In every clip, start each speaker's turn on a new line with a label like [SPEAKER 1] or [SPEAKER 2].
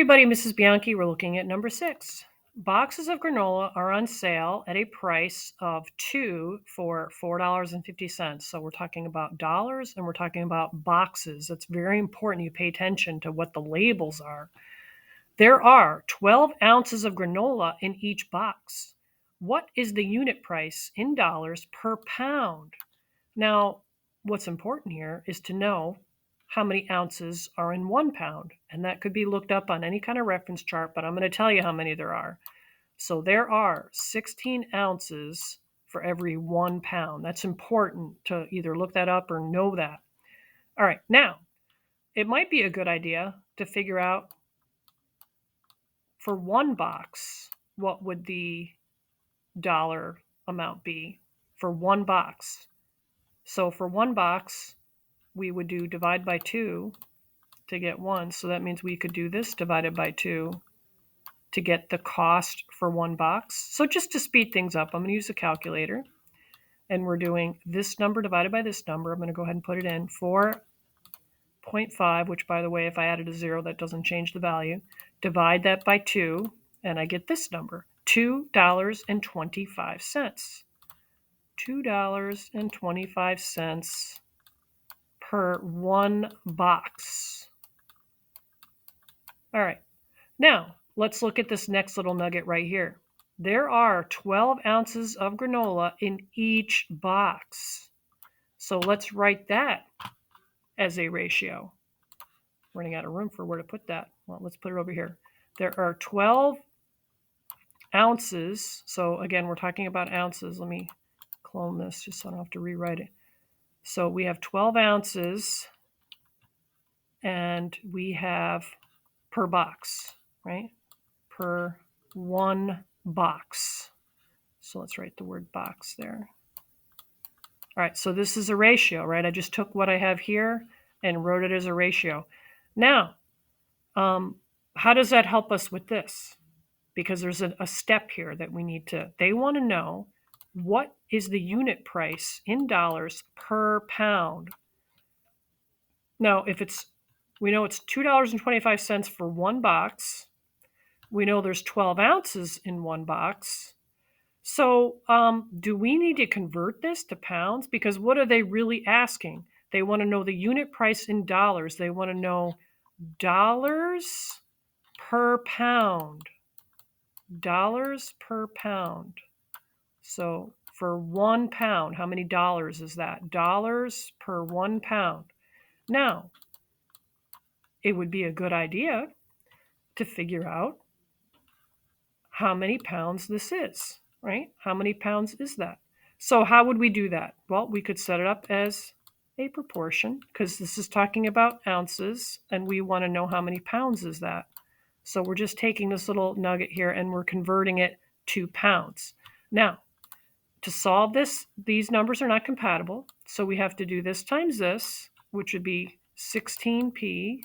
[SPEAKER 1] everybody, Mrs. Bianchi. We're looking at number 6. Boxes of granola are on sale at a price of 2 for $4.50. So we're talking about dollars and we're talking about boxes. It's very important you pay attention to what the labels are. There are 12 ounces of granola in each box. What is the unit price in dollars per pound? Now, what's important here is to know how many ounces are in 1 pound, and that could be looked up on any kind of reference chart, but I'm going to tell you how many there are. So there are 16 ounces for every 1 pound. That's important to either look that up or know that. All right, now, it might be a good idea to figure out for 1 box, what would the dollar amount be for 1 box? So for 1 box, we would do divide by 2 to get 1. So that means we could do this divided by 2 to get the cost for 1 box. So just to speed things up, I'm going to use a calculator. And we're doing this number divided by this number. I'm going to go ahead and put it in. 4.5, which, by the way, if I added a 0, that doesn't change the value. Divide that by 2, and I get this number, $2.25. $2.25 per 1 box. All right, now let's look at this next little nugget right here. There are 12 ounces of granola in each box. So let's write that as a ratio. Running out of room for where to put that. Well, let's put it over here. There are 12 ounces. So again, we're talking about ounces. Let me clone this just so I don't have to rewrite it. So we have 12 ounces and we have per box, right? Per 1 box. So let's write the word box there. All right, so this is a ratio, right? I just took what I have here and wrote it as a ratio. Now, how does that help us with this? Because there's a step here that we need to, they want to know what is the unit price in dollars per pound. Now, we know it's $2.25 for 1 box. We know there's 12 ounces in 1 box. So do we need to convert this to pounds? Because what are they really asking? They want to know the unit price in dollars. They want to know dollars per pound. Dollars per pound. So for 1 pound, how many dollars is that? Dollars per 1 pound. Now, it would be a good idea to figure out how many pounds this is, right? How many pounds is that? So how would we do that? Well, we could set it up as a proportion because this is talking about ounces and we want to know how many pounds is that. So we're just taking this little nugget here and we're converting it to pounds. Now, to solve this, these numbers are not compatible. So we have to do this times this, which would be 16p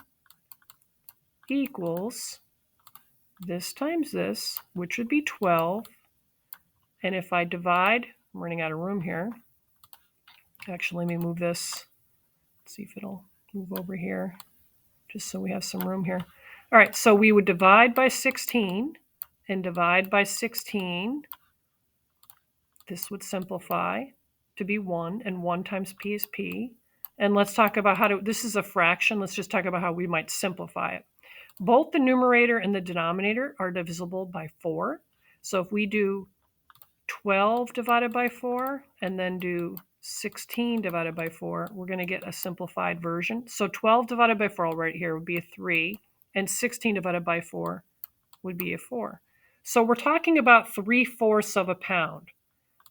[SPEAKER 1] equals this times this, which would be 12. And if I divide, I'm running out of room here. Actually, let me move this. Let's see if it'll move over here, just so we have some room here. All right, so we would divide by 16 and divide by 16. This would simplify to be 1, and 1 times p is p. And let's talk about how to, this is a fraction. Let's just talk about how we might simplify it. Both the numerator and the denominator are divisible by 4. So if we do 12 divided by 4 and then do 16 divided by 4, we're going to get a simplified version. So 12 divided by 4 right here would be a 3, and 16 divided by 4 would be a 4. So we're talking about 3/4 of a pound.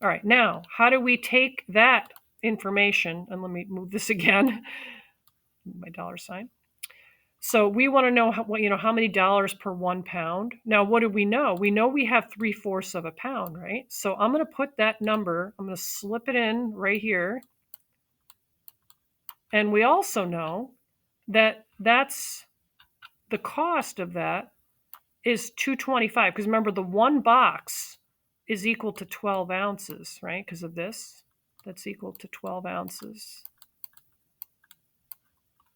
[SPEAKER 1] All right, now, how do we take that information, and let me move this again, my dollar sign. So we want to know how many dollars per 1 pound. Now, what do we know? We know we have 3/4 of a pound, right? So I'm going to put that number, I'm going to slip it in right here. And we also know that that's the cost of that is $2.25, because remember the 1 box is equal to 12 ounces, right? Because of this, that's equal to 12 ounces.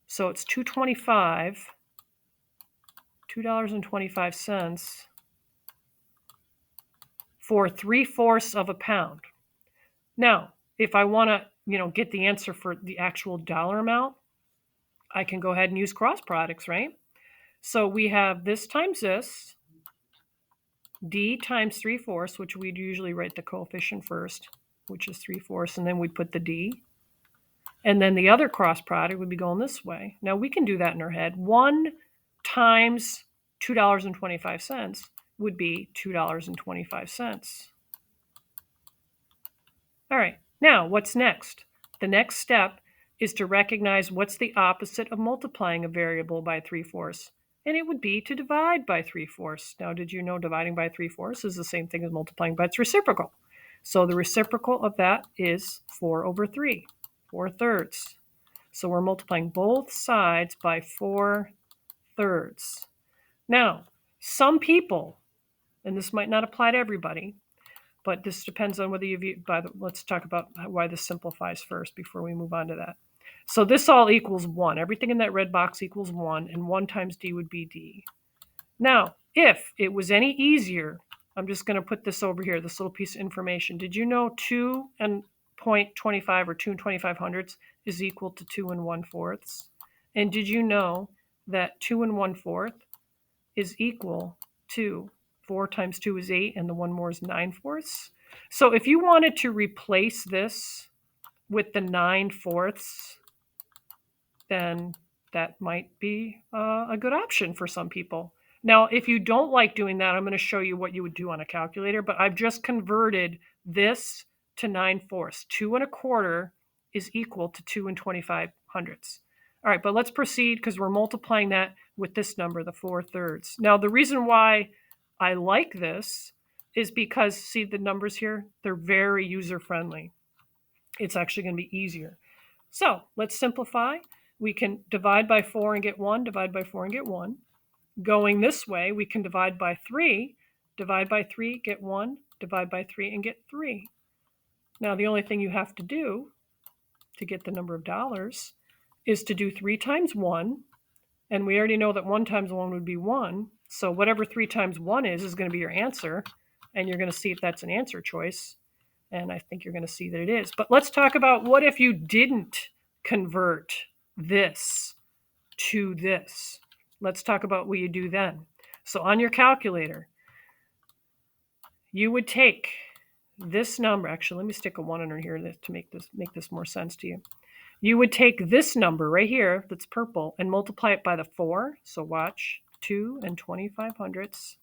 [SPEAKER 1] So it's $2.25 $2.25 for 3/4 of a pound. Now, if I want to, get the answer for the actual dollar amount, I can go ahead and use cross products, right? So we have this times this, D times 3/4, which we'd usually write the coefficient first, which is 3/4, and then we'd put the D. And then the other cross product would be going this way. Now we can do that in our head. 1 times $2.25 would be $2.25. All right, now what's next? The next step is to recognize what's the opposite of multiplying a variable by 3/4. And it would be to divide by 3/4. Now, did you know dividing by 3/4 is the same thing as multiplying by its reciprocal? So the reciprocal of that is 4/3, 4/3. So we're multiplying both sides by 4/3. Now, some people, and this might not apply to everybody, but this depends on whether let's talk about why this simplifies first before we move on to that. So this all equals 1. Everything in that red box equals 1, and 1 times D would be D. Now, if it was any easier, I'm just going to put this over here, this little piece of information. Did you know 2.25 or 2.25 is equal to 2 1/4? And did you know that 2 1/4 is equal to 4 times 2 is 8, and the 1 more is 9/4? So if you wanted to replace this with the 9/4, then that might be a good option for some people. Now, if you don't like doing that, I'm going to show you what you would do on a calculator, but I've just converted this to 9/4. 2 1/4 is equal to 2 25 hundredths. All right, but let's proceed because we're multiplying that with this number, the 4/3. Now, the reason why I like this is because, see the numbers here? They're very user-friendly. It's actually going to be easier. So let's simplify. We can divide by 4 and get 1, divide by 4 and get 1. Going this way, we can divide by 3, get 1, divide by 3, and get 3. Now, the only thing you have to do to get the number of dollars is to do 3 times 1, and we already know that 1 times 1 would be 1, so whatever 3 times 1 is going to be your answer, and you're going to see if that's an answer choice, and I think you're going to see that it is. But let's talk about what if you didn't convert this to this. Let's talk about what you do then. So on your calculator, you would take this number. Actually, let me stick a 1 under here to make this more sense to you. You would take this number right here that's purple and multiply it by the 4. So watch, 2 25 hundredths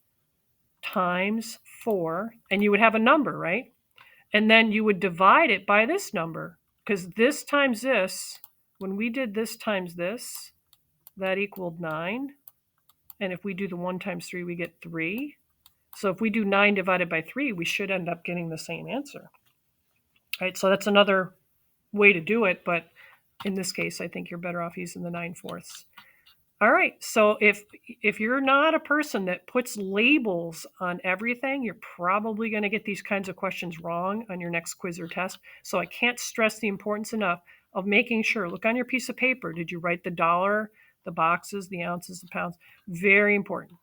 [SPEAKER 1] times 4, and you would have a number, right? And then you would divide it by this number, because this times this, when we did this times this, that equaled 9. And if we do the 1 times 3, we get 3. So if we do 9 divided by 3, we should end up getting the same answer. All right, so that's another way to do it, but in this case, I think you're better off using the 9/4. All right, so if you're not a person that puts labels on everything, you're probably going to get these kinds of questions wrong on your next quiz or test. So I can't stress the importance enough of making sure, look on your piece of paper, did you write the dollar, the boxes, the ounces, the pounds? Very important.